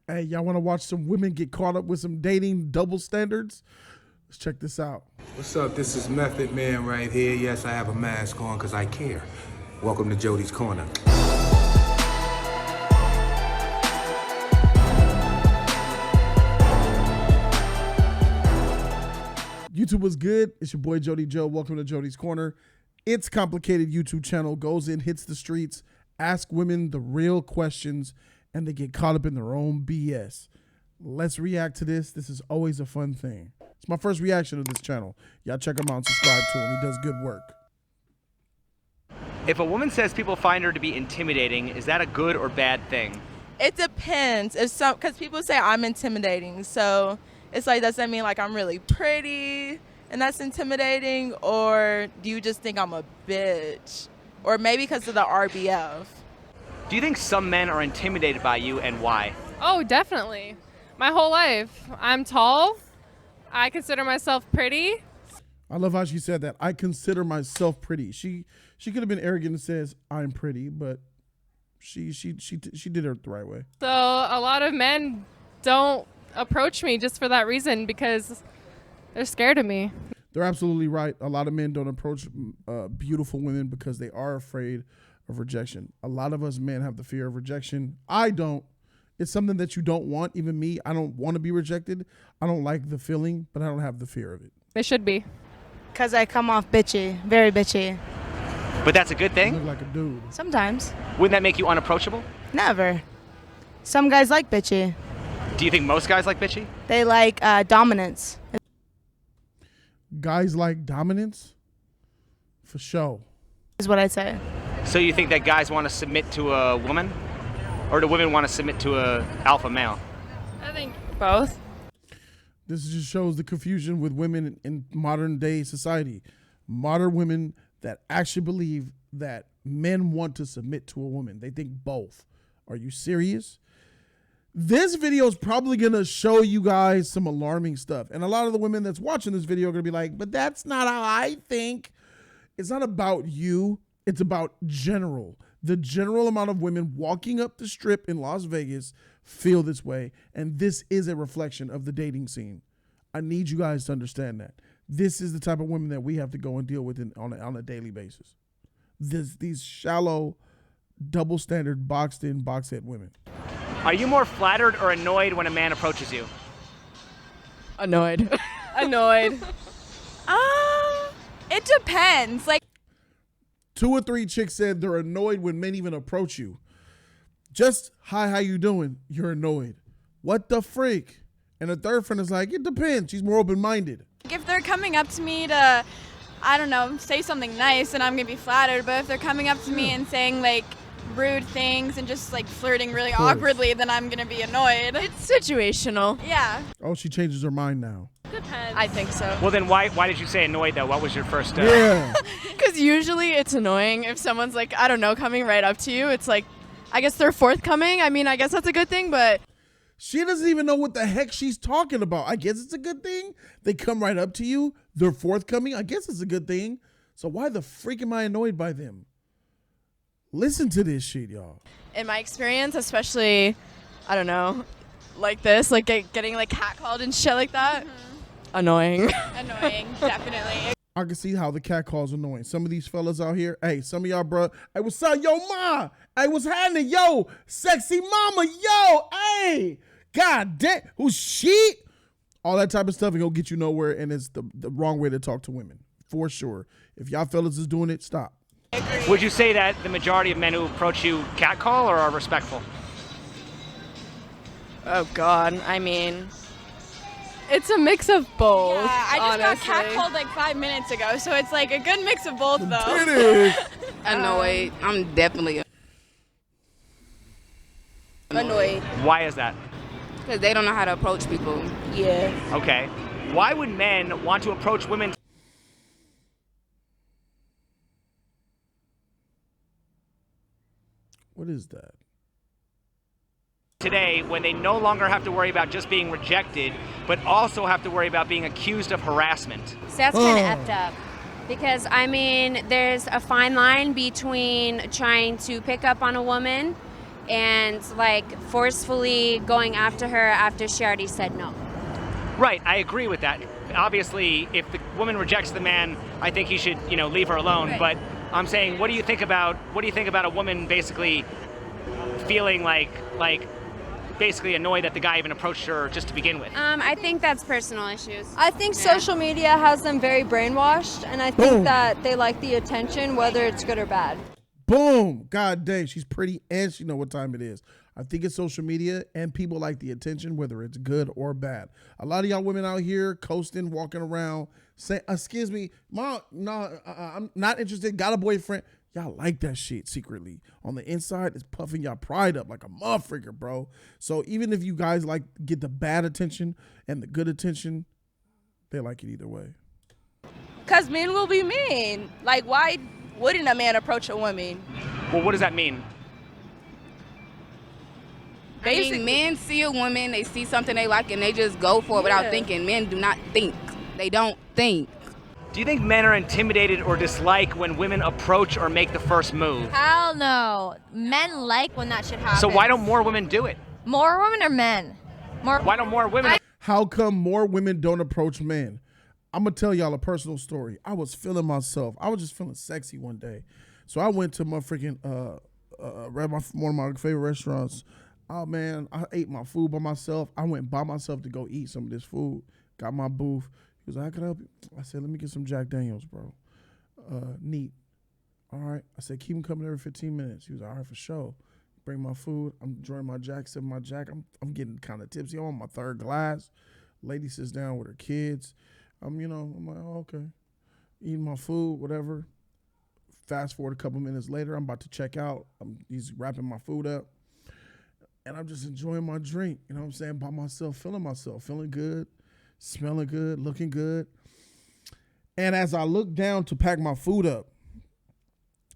Hey, y'all want to watch some women get caught up with some dating double standards? Let's check this out. What's up? This is Method Man right here. Yes, I have a mask on because I care. Welcome to Jody's Corner. YouTube was good. It's your boy Jody Joe. Welcome to Jody's Corner. It's complicated YouTube channel goes in, hits the streets, ask women the real questions, and they get caught up in their own BS. Let's react to this. This is always a fun thing. It's my first reaction to this channel. Y'all check him out and subscribe to him. He does good work. If a woman says people find her to be intimidating, is that a good or bad thing? It depends. Because people say I'm intimidating, so it's like, does that mean like I'm really pretty and that's intimidating, or do you just think I'm a bitch, or maybe because of the RBF? Do you think some men are intimidated by you, and why? Oh, definitely. My whole life. I'm tall. I consider myself pretty. I love how she said that. I consider myself pretty. She could have been arrogant and says I'm pretty, but she did it the right way. So a lot of men don't approach me just for that reason, because they're scared of me. They're absolutely right. A lot of men don't approach beautiful women because they are afraid of rejection. A lot of us men have the fear of rejection. I don't. It's something that you don't want. Even me, I don't want to be rejected. I don't like the feeling, but I don't have the fear of it. They should be. Because I come off bitchy, very bitchy. But that's a good You thing? look like a dude. Sometimes. Wouldn't that make you unapproachable? Never. Some guys like bitchy. Do you think most guys like bitchy? They like dominance. Guys like dominance? For sure. Is what I say. So you think that guys want to submit to a woman? Or do women want to submit to a alpha male? I think both. This just shows the confusion with women in modern day society. Modern women that actually believe that men want to submit to a woman. They think both. Are you serious? This video is probably going to show you guys some alarming stuff. And a lot of the women that's watching this video are going to be like, but that's not how I think. It's not about you. It's about general. The general amount of women walking up the strip in Las Vegas feel this way. And this is a reflection of the dating scene. I need you guys to understand that. This is the type of women that we have to go and deal with on a daily basis. These shallow, double standard, boxed in, box head women. Are you more flattered or annoyed when a man approaches you? Annoyed. Annoyed. It depends. Like, 2 or 3 chicks said they're annoyed when men even approach you. Just, hi, how you doing? You're annoyed. What the freak? And a third friend is like, it depends. She's more open-minded. If they're coming up to me to, I don't know, say something nice, then I'm going to be flattered. But if they're coming up to me and saying, like, rude things and just, like, flirting really awkwardly, then I'm going to be annoyed. It's situational. Yeah. Oh, she changes her mind now. Depends. I think so. Well, then why did you say annoyed, though? What was your first... Yeah. Because usually it's annoying if someone's like, I don't know, coming right up to you. It's like, I guess they're forthcoming. I mean, I guess that's a good thing, but... She doesn't even know what the heck she's talking about. I guess it's a good thing. They come right up to you. They're forthcoming. I guess it's a good thing. So why the freak am I annoyed by them? Listen to this shit, y'all. In my experience, especially, I don't know, like this, like getting like catcalled and shit like that. Annoying. Annoying, definitely. I can see how the cat calls annoying. Some of these fellas out here, hey, some of y'all, bro, hey, what's up, yo, ma? Hey, what's happening, yo? Sexy mama, yo, hey. God damn, who's she? All that type of stuff ain't gonna get you nowhere, and it's the wrong way to talk to women, for sure. If y'all fellas is doing it, stop. Would you say that the majority of men who approach you catcall or are respectful? Oh, God. I mean, it's a mix of both. Yeah, I just honestly. got catcalled like 5 minutes ago, so it's like a good mix of both, though. It is. Annoyed. I'm definitely Annoyed. Why is that? because they don't know how to approach people. Yeah. Okay. Why would men want to approach women What is that? today when they no longer have to worry about just being rejected, but also have to worry about being accused of harassment? So that's kind of effed up. Because, I mean, there's a fine line between trying to pick up on a woman and like forcefully going after her after she already said no. Right, I agree with that. Obviously, if the woman rejects the man, I think he should, leave her alone. Right. But I'm saying, what do you think about a woman basically feeling like basically annoyed that the guy even approached her just to begin with? I think that's personal issues. I think social media has them very brainwashed, and I think that they like the attention, whether it's good or bad. Boom. God dang, she's pretty and she know what time it is. I think it's social media and people like the attention, whether it's good or bad. A lot of y'all women out here coasting, walking around, saying, excuse me, mom, no, I'm not interested, got a boyfriend. Y'all like that shit secretly. On the inside, it's puffing y'all pride up like a motherfucker, bro. So even if you guys get the bad attention and the good attention, they like it either way. Because men will be mean. Like, why wouldn't a man approach a woman? Well, what does that mean? I mean, men see a woman, they see something they like, and they just go for it without thinking. Men do not think. They don't think. Do you think men are intimidated or dislike when women approach or make the first move? Hell no. Men like when that shit happens. So why don't more women do it? More women or men? Why don't more women? How come more women don't approach men? I'm going to tell y'all a personal story. I was feeling myself. I was just feeling sexy one day. So I went to my freaking, one of my favorite restaurants. Oh, man, I ate my food by myself. I went by myself to go eat some of this food. Got my booth. He was like, how can I help you? I said, let me get some Jack Daniels, bro. Neat. All right. I said, keep them coming every 15 minutes. He was like, all right, for sure. Bring my food. I'm enjoying my Jack, sipping my Jack. I'm getting kind of tipsy. I'm on my third glass. Lady sits down with her kids. I'm like, oh, okay. Eating my food, whatever. Fast forward a couple minutes later, I'm about to check out. He's wrapping my food up. And I'm just enjoying my drink, you know what I'm saying, by myself, feeling good, smelling good, looking good. And as I look down to pack my food up,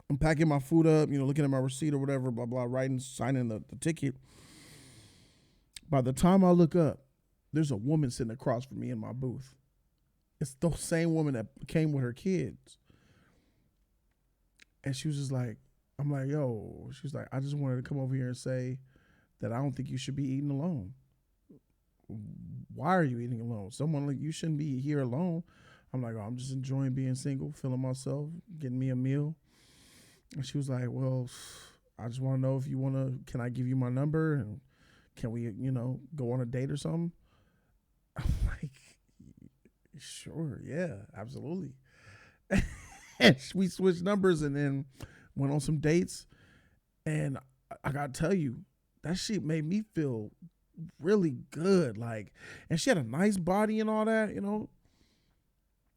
I'm packing my food up, looking at my receipt or whatever, blah, blah, signing the ticket. By the time I look up, there's a woman sitting across from me in my booth. It's the same woman that came with her kids. And she was just like, I'm like, yo, she was like, I just wanted to come over here and say that I don't think you should be eating alone. Why are you eating alone? Someone like you shouldn't be here alone. I'm like, oh, I'm just enjoying being single, feeling myself, getting me a meal. And she was like, well, I just want to know if you want to, can I give you my number? And can we, go on a date or something? I'm like, sure, yeah, absolutely. And we switched numbers and then went on some dates. And I got to tell you, that shit made me feel really good. Like, and she had a nice body and all that,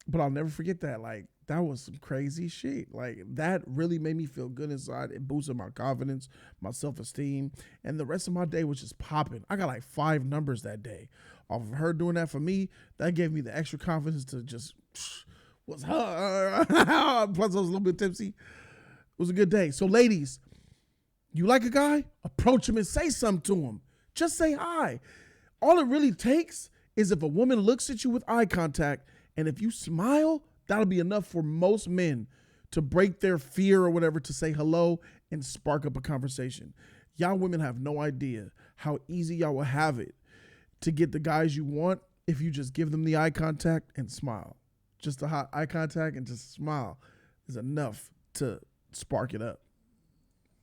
But I'll never forget that. Like, that was some crazy shit. Like, that really made me feel good inside. It boosted my confidence, my self-esteem. And the rest of my day was just popping. I got like 5 numbers that day. Off of her doing that for me, that gave me the extra confidence to just, what's her? Plus, I was a little bit tipsy. It was a good day. So, ladies, you like a guy? Approach him and say something to him. Just say hi. All it really takes is if a woman looks at you with eye contact, and if you smile, that'll be enough for most men to break their fear or whatever, to say hello and spark up a conversation. Y'all women have no idea how easy y'all will have it to get the guys you want if you just give them the eye contact and smile. Just the hot eye contact and just smile is enough to spark it up.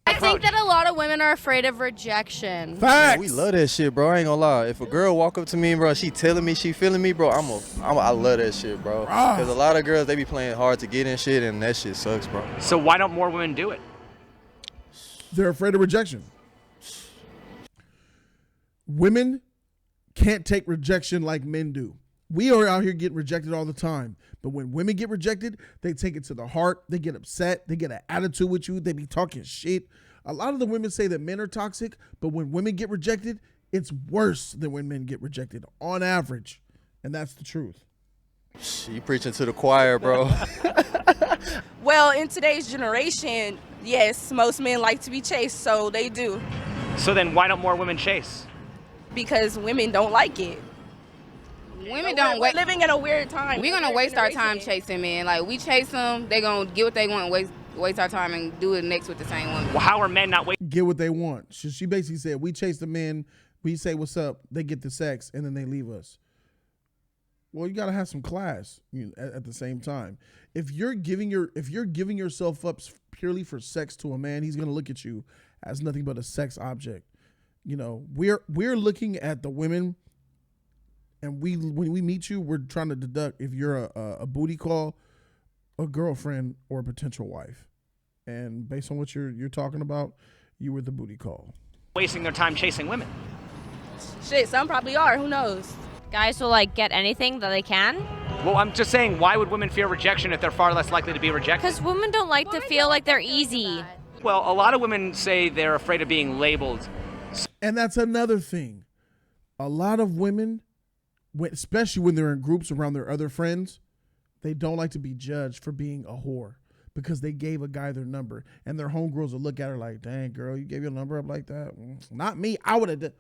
I think that a lot of women are afraid of rejection. Facts. Man, we love that shit, bro. I ain't gonna lie. If a girl walk up to me, bro, she telling me she feeling me, bro, I love that shit, bro. Because a lot of girls, they be playing hard to get in shit, and that shit sucks, bro. So why don't more women do it? They're afraid of rejection. Women can't take rejection like men do. We are out here getting rejected all the time. But when women get rejected, they take it to the heart. They get upset. They get an attitude with you. They be talking shit. A lot of the women say that men are toxic, but when women get rejected, it's worse than when men get rejected on average. And that's the truth. You preaching to the choir, bro. Well, in today's generation, yes, most men like to be chased, so they do. So then why don't more women chase? Because women don't like it. Women don't We're living in a weird time. We're gonna waste our time chasing men. Like, we chase them, they gonna get what they want, waste our time and do it next with the same woman. Well, how are men not wasting? get what they want. She basically said, we chase the men, we say what's up, they get the sex, and then they leave us. Well, you got to have some class at the same time. If you're giving yourself up purely for sex to a man, he's going to look at you as nothing but a sex object. We're looking at the women, and when we meet you, we're trying to deduct if you're a booty call, a girlfriend, or a potential wife. And based on what you're talking about, you were the booty call. Wasting their time chasing women. Shit, some probably are. Who knows? Guys will like get anything that they can. Well, I'm just saying, why would women fear rejection if they're far less likely to be rejected? Because women don't like to feel like they're easy. Well, a lot of women say they're afraid of being labeled. And that's another thing. A lot of women, especially when they're in groups around their other friends, they don't like to be judged for being a whore because they gave a guy their number. And their homegirls will look at her like, dang, girl, you gave your number up like that? Not me. I would have done.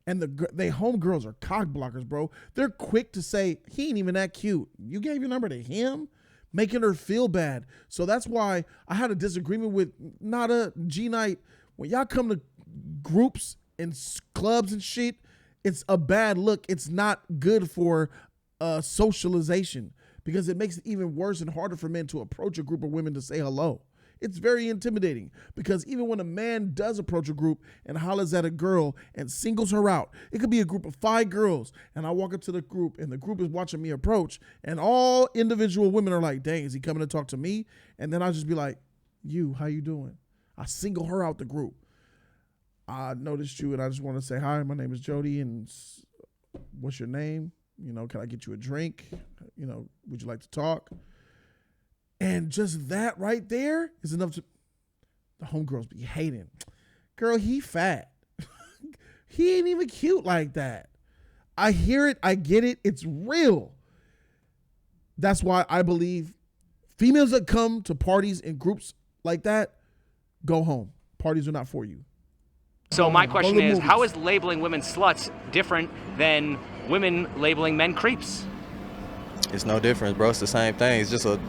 And they homegirls are cock blockers, bro. They're quick to say, he ain't even that cute. You gave your number to him? Making her feel bad. So that's why I had a disagreement with Nada, G-Night. When y'all come to groups and clubs and shit, it's a bad look. It's not good for socialization because it makes it even worse and harder for men to approach a group of women to say hello. It's very intimidating because even when a man does approach a group and hollers at a girl and singles her out, it could be a group of 5 girls and I walk up to the group and the group is watching me approach and all individual women are like, dang, is he coming to talk to me? And then I'll just be like, how you doing? I single her out the group. I noticed you and I just want to say, hi, my name is Jody and what's your name? Can I get you a drink? Would you like to talk? And just that right there is enough to, the homegirls be hating. Girl, he fat. He ain't even cute like that. I hear it. I get it. It's real. That's why I believe females that come to parties in groups like that, go home. Parties are not for you. So my question is, how is labeling women sluts different than women labeling men creeps? It's no difference, bro. It's the same thing. It's just a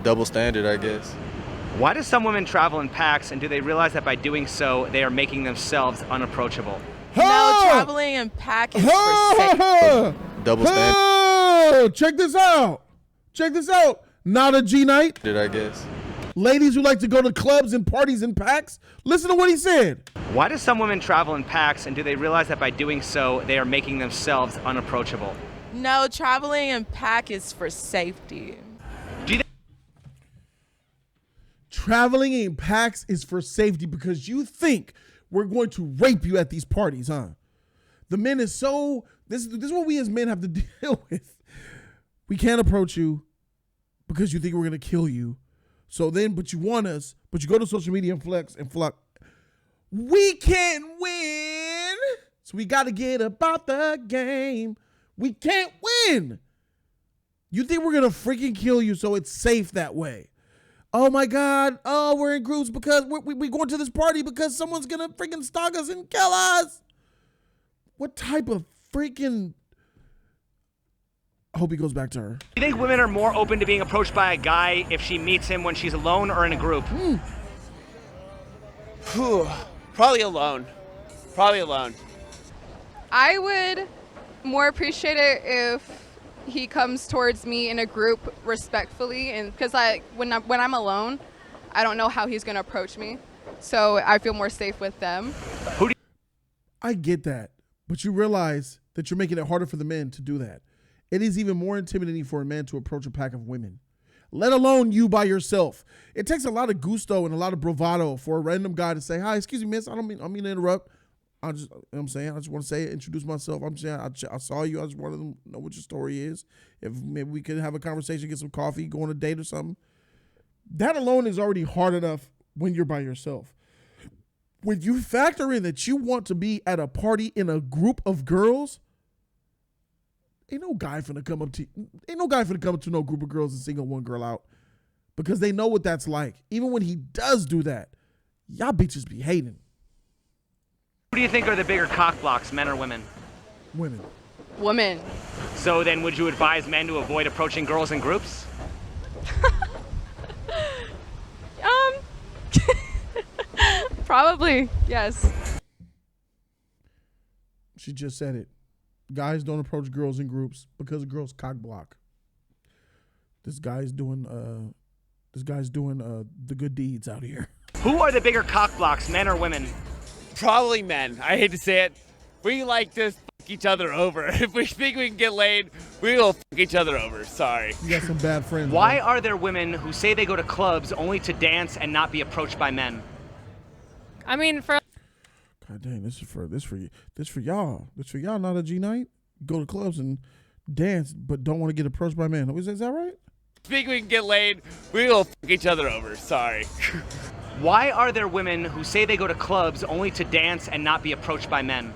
double standard, I guess. Why do some women travel in packs, and do they realize that by doing so, they are making themselves unapproachable? No, traveling in pack is for safety. Double standard. Check this out. Not a G-Night. I guess. Ladies who like to go to clubs and parties in packs, listen to what he said. Why do some women travel in packs, and do they realize that by doing so, they are making themselves unapproachable? No, traveling in pack is for safety. Traveling in packs is for safety because you think we're going to rape you at these parties, huh? The men is so, this is what we as men have to deal with. We can't approach you because you think we're going to kill you. So then, but you want us, but you go to social media and flex and flock. We can't win. So we got to get about the game. We can't win. You think we're going to freaking kill you so it's safe that way. Oh my God. Oh, we're in groups because we're going to this party because someone's going to freaking stalk us and kill us. What type of freaking... I hope he goes back to her. Do you think women are more open to being approached by a guy if she meets him when she's alone or in a group? Probably alone. I would more appreciate it if he comes towards me in a group respectfully, and because when I'm alone, I don't know how he's going to approach me, so I feel more safe with them. I get that, but you realize that you're making it harder for the men to do that. It is even more intimidating for a man to approach a pack of women, let alone you by yourself. It takes a lot of gusto and a lot of bravado for a random guy to say, hi, excuse me, miss, I mean to interrupt. I just want to say it, introduce myself. I'm saying, I saw you. I just wanted to know what your story is. If maybe we could have a conversation, get some coffee, go on a date or something. That alone is already hard enough when you're by yourself. When you factor in that you want to be at a party in a group of girls, ain't no guy finna come up to no group of girls and single one girl out because they know what that's like. Even when he does do that, y'all bitches be hating. Who do you think are the bigger cock blocks, men or women? Women. Women. So then would you advise men to avoid approaching girls in groups? Probably, yes. She just said it. Guys don't approach girls in groups because girls cock block. This guy's doing the good deeds out here. Who are the bigger cock blocks, men or women? Probably men. I hate to say it. We like to fuck each other over. If we think we can get laid, we will fuck each other over. Sorry. You got some bad friends. Why man. are there women who say they go to clubs only to dance and not be approached by men? I mean, for God dang, this for y'all. This for y'all, not a G night. Go to clubs and dance, but don't want to get approached by men. Is that right? Think we can get laid, we will fuck each other over. Sorry. Why are there women who say they go to clubs only to dance and not be approached by men?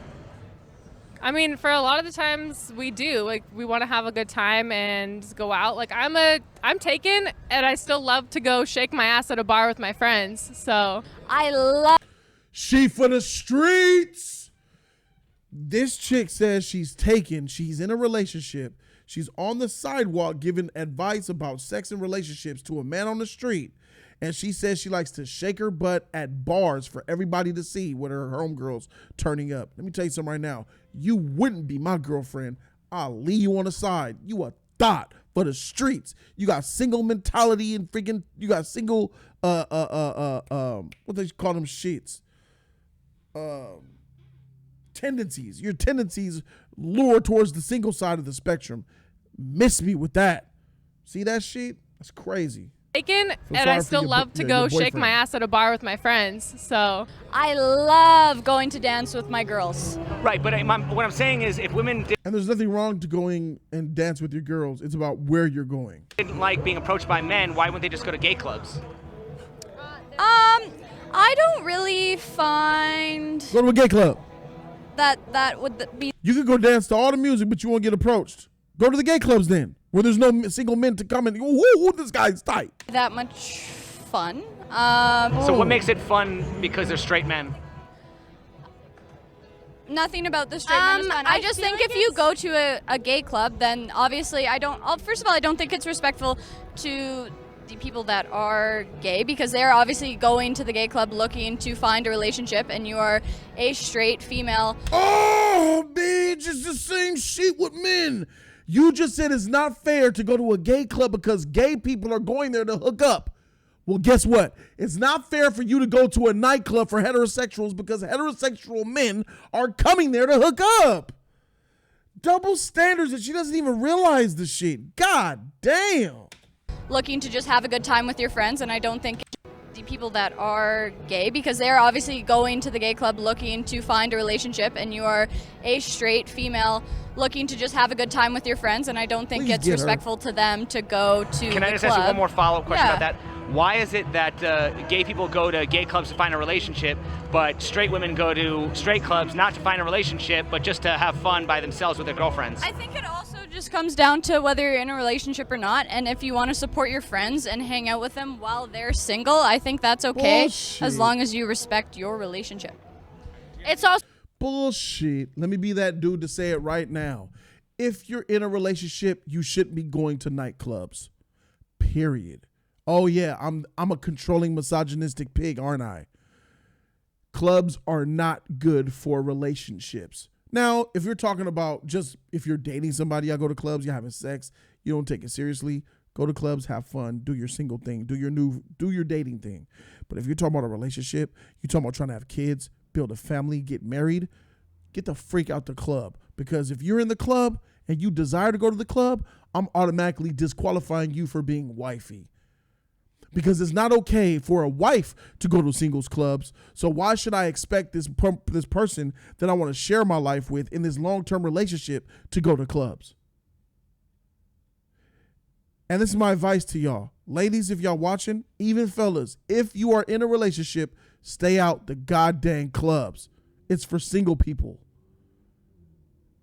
I mean, for a lot of the times we do. Like, we want to have a good time and go out. Like, I'm taken, and I still love to go shake my ass at a bar with my friends. So I love. She for the streets. This chick says she's taken. She's in a relationship. She's on the sidewalk giving advice about sex and relationships to a man on the street. And she says she likes to shake her butt at bars for everybody to see with her homegirls turning up. Let me tell you something right now. You wouldn't be my girlfriend. I'll leave you on the side. You a thought for the streets. You got single mentality and freaking, you got single, what they call them shits? Tendencies. Your tendencies lure towards the single side of the spectrum. Miss me with that. See that shit? That's crazy. taken, and I still love to go shake my ass at a bar with my friends. So I love going to dance with my girls. Right, but what I'm saying is if women and there's nothing wrong to going and dance with your girls. It's about where you're going. didn't like being approached by men, why wouldn't they just go to gay clubs? I don't really find Go to a gay club. that would be You could go dance to all the music, but you won't get approached. Go to the gay clubs then, where there's no single men to come and go, whoa, this guy's tight. that much fun. So what makes it fun because they're straight men? Nothing about the straight men is fun. I just think if you go to a gay club, then obviously first of all, I don't think it's respectful to the people that are gay, because they're obviously going to the gay club looking to find a relationship, and you are a straight female. Oh, bitch, it's the same shit with men. You just said it's not fair to go to a gay club because gay people are going there to hook up. Well, guess what? It's not fair for you to go to a nightclub for heterosexuals because heterosexual men are coming there to hook up. Double standards, and she doesn't even realize the shit. God damn. Looking to just have a good time with your friends, and I don't think the people that are gay, because they're obviously going to the gay club looking to find a relationship, and you are a straight female looking to just have a good time with your friends, and I don't think it's respectful to them to go to the club. Can I just ask you one more follow-up question about that? Why is it that gay people go to gay clubs to find a relationship, but straight women go to straight clubs not to find a relationship, but just to have fun by themselves with their girlfriends? I think it also just comes down to whether you're in a relationship or not, and if you want to support your friends and hang out with them while they're single, I think that's okay. Bullshit. As long as you respect your relationship. It's also Bullshit. Let me be that dude to say it right now. If you're in a relationship, you shouldn't be going to nightclubs. Period. Oh yeah, I'm a controlling misogynistic pig, aren't I? Clubs are not good for relationships. Now, if you're talking about just if you're dating somebody, I go to clubs, you're having sex, you don't take it seriously, go to clubs, have fun, do your single thing, do your dating thing. But if you're talking about a relationship, you're talking about trying to have kids, build a family, get married, get the freak out the club. Because if you're in the club and you desire to go to the club, I'm automatically disqualifying you for being wifey. Because it's not okay for a wife to go to singles clubs. So why should I expect this person that I want to share my life with in this long-term relationship to go to clubs? And this is my advice to y'all. Ladies, if y'all watching, even fellas, if you are in a relationship, stay out the goddamn clubs. It's for single people.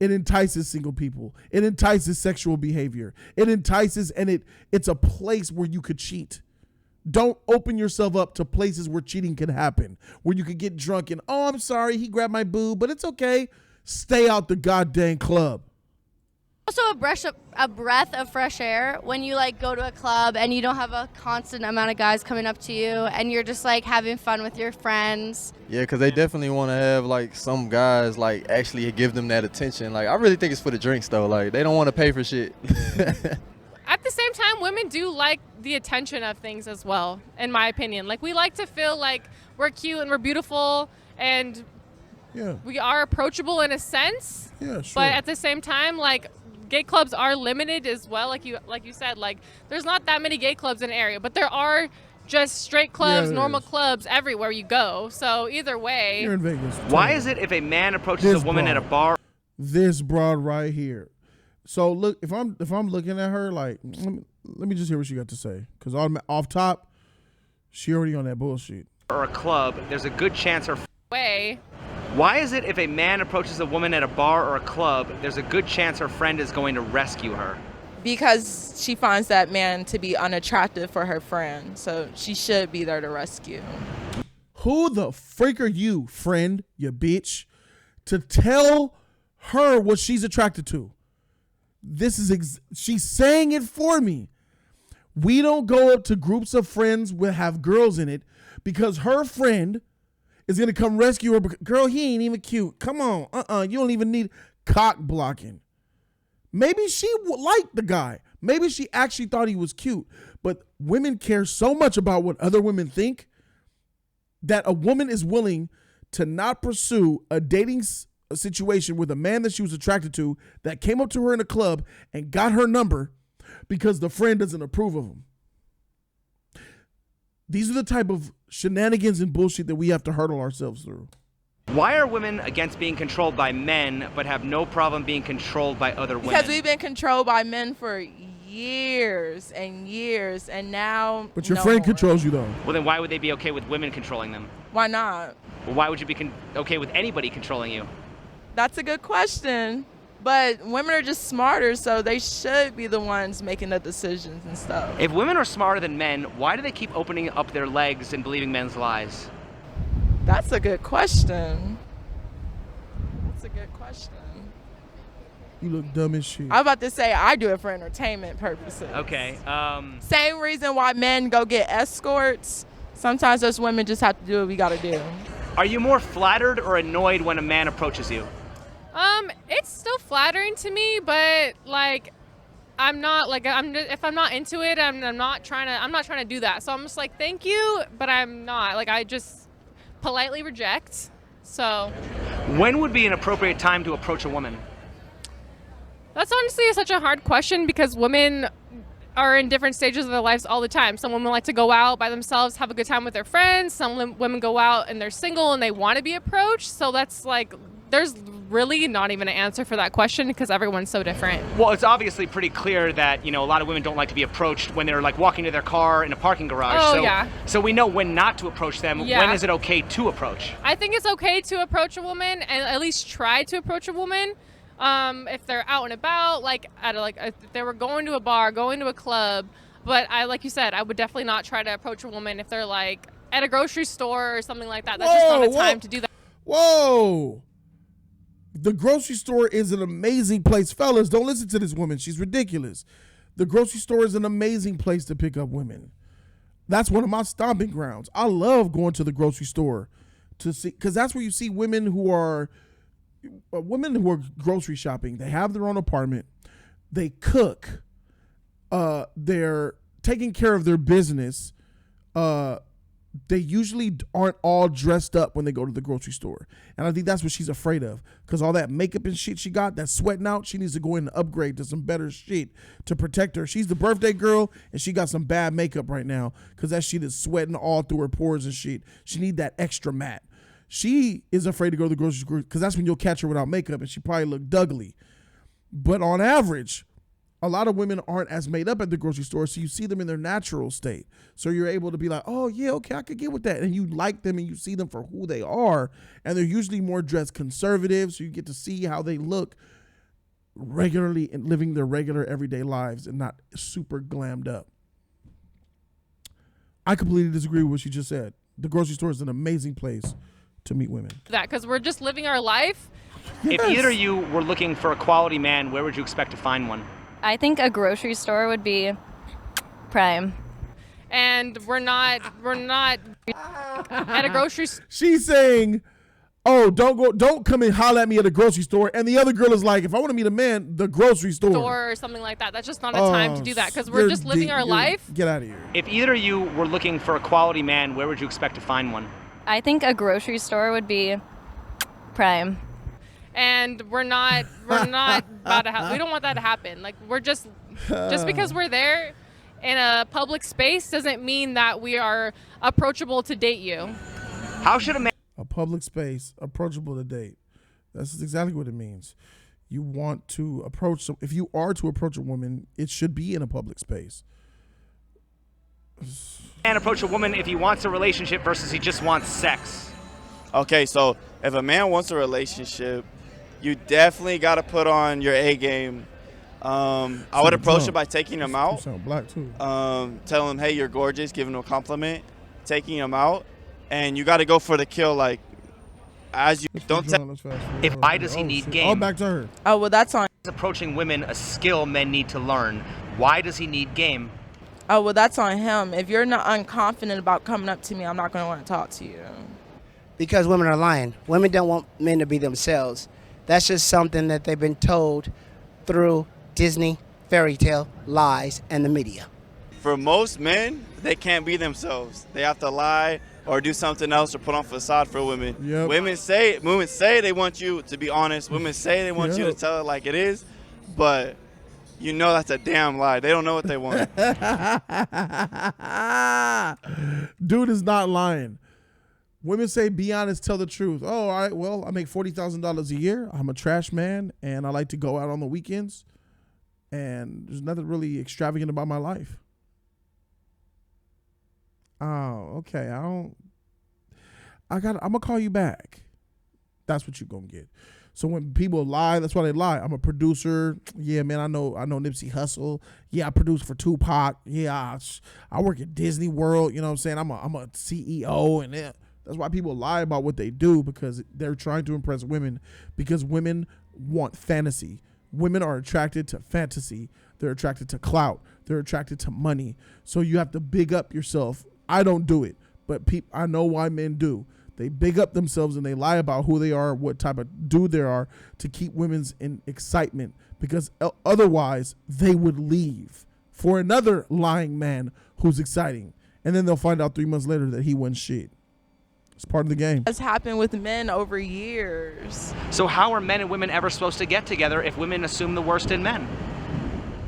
It entices single people. It entices sexual behavior. It entices, and it's a place where you could cheat. Don't open yourself up to places where cheating can happen, where you could get drunk and, oh, I'm sorry, he grabbed my boob, but it's okay. Stay out the goddamn club. Also a breath of fresh air when you like go to a club and you don't have a constant amount of guys coming up to you and you're just like having fun with your friends. Yeah, because they definitely want to have like some guys like actually give them that attention. Like I really think it's for the drinks though. Like they don't want to pay for shit. At the same time, women do like the attention of things as well, in my opinion. Like we like to feel like we're cute and we're beautiful and we are approachable in a sense. Yeah, sure. But at the same time, like gay clubs are limited as well. Like you said, like there's not that many gay clubs in the area, but there are just straight clubs, normal clubs everywhere you go. So either way. You're in Vegas. Why is it if a man approaches a woman at a bar? This broad right here. So look, if I'm looking at her, like, let me just hear what she got to say, because off top, she already on that bullshit. Or a club, there's a good chance her. Way. Why is it if a man approaches a woman at a bar or a club, there's a good chance her friend is going to rescue her? Because she finds that man to be unattractive for her friend, so she should be there to rescue. Who the freak are you, friend, you bitch, to tell her what she's attracted to? This is she's saying it for me. We don't go up to groups of friends that have girls in it because her friend is gonna come rescue her. Girl, he ain't even cute. Come on, you don't even need cock blocking. Maybe she liked the guy. Maybe she actually thought he was cute. But women care so much about what other women think that a woman is willing to not pursue a dating situation with a man that she was attracted to that came up to her in a club and got her number because the friend doesn't approve of him. These are the type of shenanigans and bullshit that we have to hurdle ourselves through. Why are women against being controlled by men but have no problem being controlled by other women? Because we've been controlled by men for years and years, and now. But your friend controls you though. Well, then why would they be okay with women controlling them? Why not? Well, why would you be okay with anybody controlling you? That's a good question. But women are just smarter, so they should be the ones making the decisions and stuff. If women are smarter than men, why do they keep opening up their legs and believing men's lies? That's a good question. That's a good question. You look dumb as shit. I was about to say I do it for entertainment purposes. Okay. Same reason why men go get escorts. Sometimes us women just have to do what we gotta do. Are you more flattered or annoyed when a man approaches you? It's still flattering to me, but like, I'm not like if I'm not into it, I'm not trying to do that. So I'm just like, thank you, but I'm not. Like, I just politely reject. So. When would be an appropriate time to approach a woman? That's honestly such a hard question because women are in different stages of their lives all the time. Some women like to go out by themselves, have a good time with their friends. Some women go out and they're single and they want to be approached. So that's like, there's really not even an answer for that question because everyone's so different. Well, it's obviously pretty clear that, a lot of women don't like to be approached when they're like walking to their car in a parking garage. Oh, yeah. So we know when not to approach them. Yeah. When is it okay to approach? I think it's okay to approach a woman and at least try to approach a woman. If they're out and about, if they were going to a bar, going to a club. But like you said, I would definitely not try to approach a woman if they're like at a grocery store or something like that. That's just not a time to do that. Whoa. The grocery store is an amazing place. Fellas, don't listen to this woman. She's ridiculous. The grocery store is an amazing place to pick up women. That's one of my stomping grounds. I love going to the grocery store to see, because that's where you see women who are grocery shopping. They have their own apartment. They cook. They're taking care of their business. They usually aren't all dressed up when they go to the grocery store. And I think that's what she's afraid of, because all that makeup and shit she got that's sweating out, she needs to go in and upgrade to some better shit to protect her. She's the birthday girl and she got some bad makeup right now because that shit is sweating all through her pores and shit. She need that extra matte. She is afraid to go to the grocery store because that's when you'll catch her without makeup and she probably look ugly. But on average, a lot of women aren't as made up at the grocery store, so you see them in their natural state. So you're able to be like, oh, yeah, okay, I could get with that. And you like them and you see them for who they are. And they're usually more dressed conservative, so you get to see how they look regularly and living their regular everyday lives and not super glammed up. I completely disagree with what she just said. The grocery store is an amazing place to meet women. That because we're just living our life. If either of you were looking for a quality man, where would you expect to find one? I think a grocery store would be prime. And we're not at a grocery store. She's saying, "Oh, don't come and holler at me at a grocery store." And the other girl is like, "If I want to meet a man, the grocery store Or something like that. That's just not a time to do that because we're just living our life. Get out of here. If either of you were looking for a quality man, where would you expect to find one? I think a grocery store would be prime. And we're not about to we don't want that to happen. Like we're just because we're there in a public space doesn't mean that we are approachable to date you. How should a man A public space, approachable to date. That's exactly what it means. You want to approach if you are to approach a woman, it should be in a public space. approach a woman if he wants a relationship versus he just wants sex? Okay, so if a man wants a relationship, you definitely got to put on your A game. I would approach him by taking him out. You sound black too. Tell him, hey, you're gorgeous, giving him a compliment, taking him out, and you got to go for the kill. Like, as you don't tell. If why does he need game? Oh, back to her. Oh, well, that's on. Approaching women, a skill men need to learn. Why does he need game? Oh, well, that's on him. If you're not unconfident about coming up to me, I'm not going to want to talk to you. Because women are lying. Women don't want men to be themselves. That's just something that they've been told through Disney, fairy tale, lies, and the media. For most men, they can't be themselves. They have to lie or do something else or put on facade for women. Yep. Women say they want you to be honest. Women say they want you to tell it like it is, but you know that's a damn lie. They don't know what they want. Dude is not lying. Women say, be honest, tell the truth. Oh, all right, well, I make $40,000 a year. I'm a trash man, and I like to go out on the weekends, and there's nothing really extravagant about my life. Oh, okay. I'm going to call you back. That's what you're going to get. So when people lie, that's why they lie. I'm a producer. Yeah, man, I know Nipsey Hussle. Yeah, I produce for Tupac. Yeah, I work at Disney World. You know what I'm saying? I'm a CEO, and that's why people lie about what they do, because they're trying to impress women, because women want fantasy. Women are attracted to fantasy. They're attracted to clout. They're attracted to money. So you have to big up yourself. I don't do it, but I know why men do. They big up themselves and they lie about who they are, what type of dude they are, to keep women's in excitement, because otherwise they would leave for another lying man who's exciting. And then they'll find out 3 months later that he wasn't shit. It's part of the game. That's happened with men over years. So how are men and women ever supposed to get together if women assume the worst in men?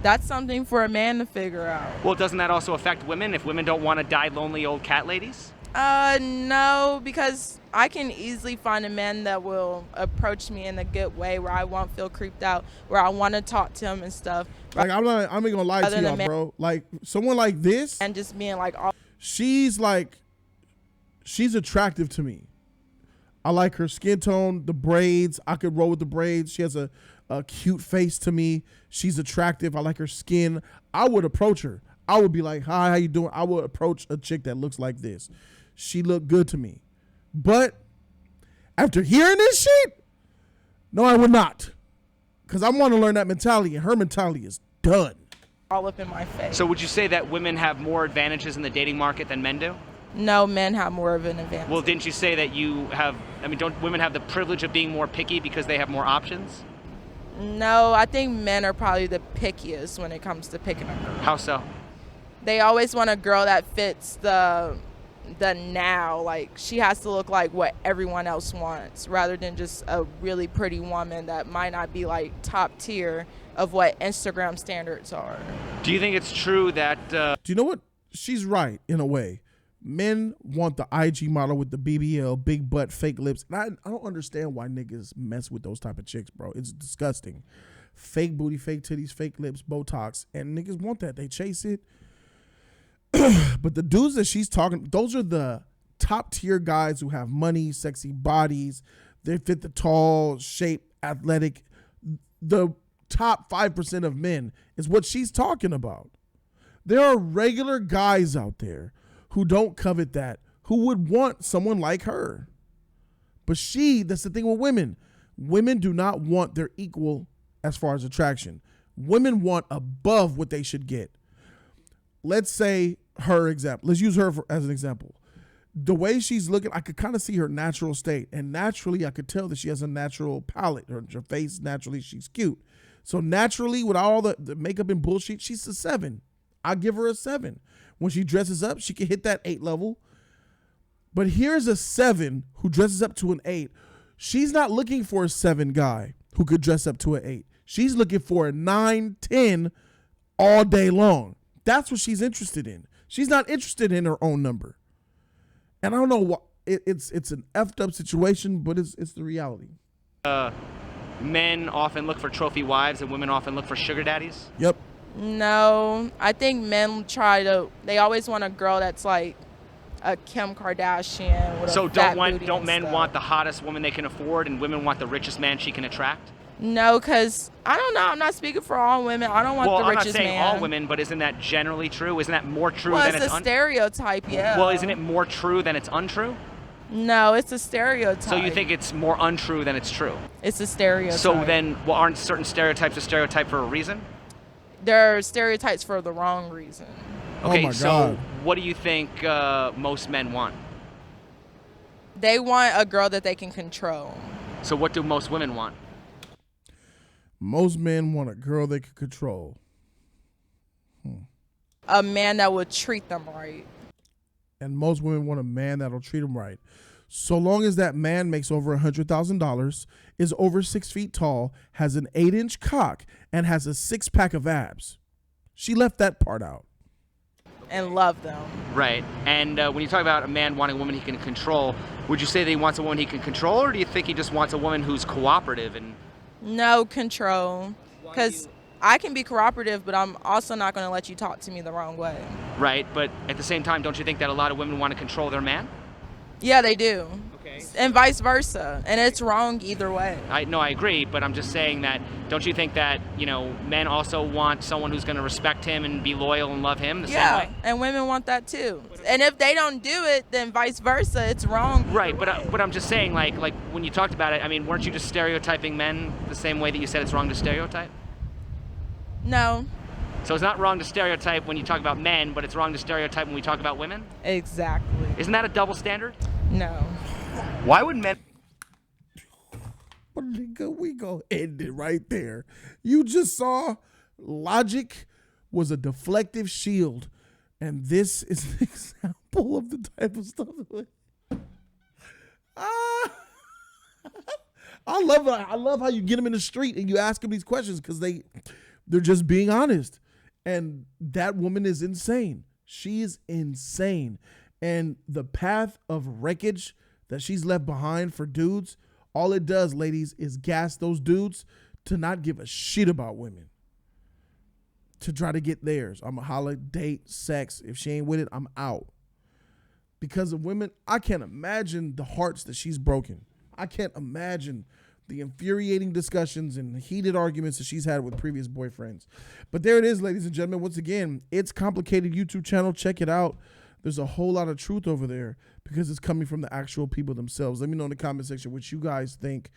That's something for a man to figure out. Well, doesn't that also affect women if women don't want to die lonely old cat ladies? No, because I can easily find a man that will approach me in a good way where I won't feel creeped out, where I want to talk to him and stuff. Like, I'm not gonna lie to y'all, bro. Like, someone like this, and just being like, she's attractive to me. I like her skin tone, the braids. I could roll with the braids. She has a cute face to me. She's attractive. I like her skin. I would approach her. I would be like, hi, how you doing? I would approach a chick that looks like this. She looked good to me. But after hearing this shit, no, I would not. Because I want to learn that mentality, and her mentality is done. All up in my face. So would you say that women have more advantages in the dating market than men do? No, men have more of an advantage. Well, didn't you say that don't women have the privilege of being more picky because they have more options? No, I think men are probably the pickiest when it comes to picking a girl. How so? They always want a girl that fits the now. Like, she has to look like what everyone else wants, rather than just a really pretty woman that might not be like top tier of what Instagram standards are. Do you think it's true that... Do you know what? She's right in a way. Men want the IG model with the BBL, big butt, fake lips. And I don't understand why niggas mess with those type of chicks, bro. It's disgusting. Fake booty, fake titties, fake lips, Botox. And niggas want that. They chase it. But the dudes that she's talking, those are the top tier guys who have money, sexy bodies. They fit the tall, shape, athletic. The top 5% of men is what she's talking about. There are regular guys out there who don't covet that, who would want someone like her. But that's the thing with women. Women do not want their equal as far as attraction. Women want above what they should get. Let's say her example. Let's use her as an example. The way she's looking, I could kind of see her natural state. And naturally, I could tell that she has a natural palate. Her face, naturally, she's cute. So naturally, with all the makeup and bullshit, she's a 7. I give her a 7. When she dresses up, she can hit that 8 level. But here's a 7 who dresses up to an 8. She's not looking for a 7 guy who could dress up to an 8. She's looking for a 9, 10 all day long. That's what she's interested in. She's not interested in her own number. And I don't know what it's an effed up situation, but it's the reality. Men often look for trophy wives and women often look for sugar daddies. Yep. No, I think men they always want a girl that's like a Kim Kardashian with So a fat booty don't and men stuff. want the hottest woman they can afford and women want the richest man she can attract? No, because I don't know. I'm not speaking for all women. I don't want the richest I'm not saying man. all women, but isn't that generally true? Isn't that more true Well, than it's it's a stereotype, yeah. Well, isn't it more true than it's untrue? No, it's a stereotype. So you think it's more untrue than it's true? It's a stereotype. So then, aren't certain stereotypes a stereotype for a reason? They're stereotypes for the wrong reason. Okay, my so God. what do you think most men want? They want a girl that they can control. So what do most women want? Most men want a girl they can control. A man that would treat them right. And most women want a man that'll treat them right. So long as that man makes over $100,000, is over 6 feet tall, has an 8-inch cock, and has a 6-pack of abs. She left that part out. And love them. Right. And when you talk about a man wanting a woman he can control, would you say that he wants a woman he can control, or do you think he just wants a woman who's cooperative and... No control. Because I can be cooperative, but I'm also not going to let you talk to me the wrong way. Right, but at the same time, don't you think that a lot of women want to control their man? Yeah, they do. Okay. And vice versa. And it's wrong either way. I agree, but I'm just saying that, don't you think that, men also want someone who's going to respect him and be loyal and love him the same way? And women want that too. And if they don't do it, then vice versa, it's wrong. Right, but I'm just saying, like when you talked about it, I mean, weren't you just stereotyping men the same way that you said it's wrong to stereotype? No. So it's not wrong to stereotype when you talk about men, but it's wrong to stereotype when we talk about women? Exactly. Isn't that a double standard? No. Why would men... But nigga, we go end it right there. You just saw logic was a deflective shield. And this is an example of the type of stuff. I love how you get them in the street and you ask them these questions because they're just being honest. And that woman is insane. She is insane. And the path of wreckage that she's left behind for dudes, all it does, ladies, is gas those dudes to not give a shit about women. To try to get theirs. I'm a holler, date, sex. If she ain't with it, I'm out. Because of women, I can't imagine the hearts that she's broken. I can't imagine the infuriating discussions and heated arguments that she's had with previous boyfriends. But there it is, ladies and gentlemen. Once again, It's Complicated YouTube channel. Check it out. There's a whole lot of truth over there because it's coming from the actual people themselves. Let me know in the comment section what you guys think.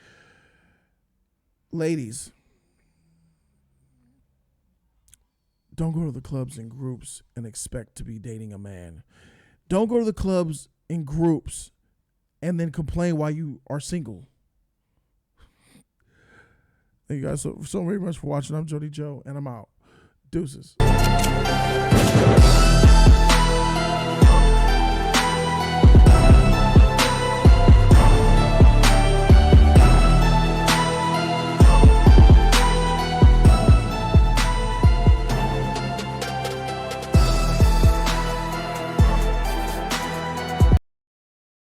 Ladies, don't go to the clubs in groups and expect to be dating a man. Don't go to the clubs in groups and then complain why you are single. Thank you guys so very much for watching. I'm Jody Joe, and I'm out. Deuces.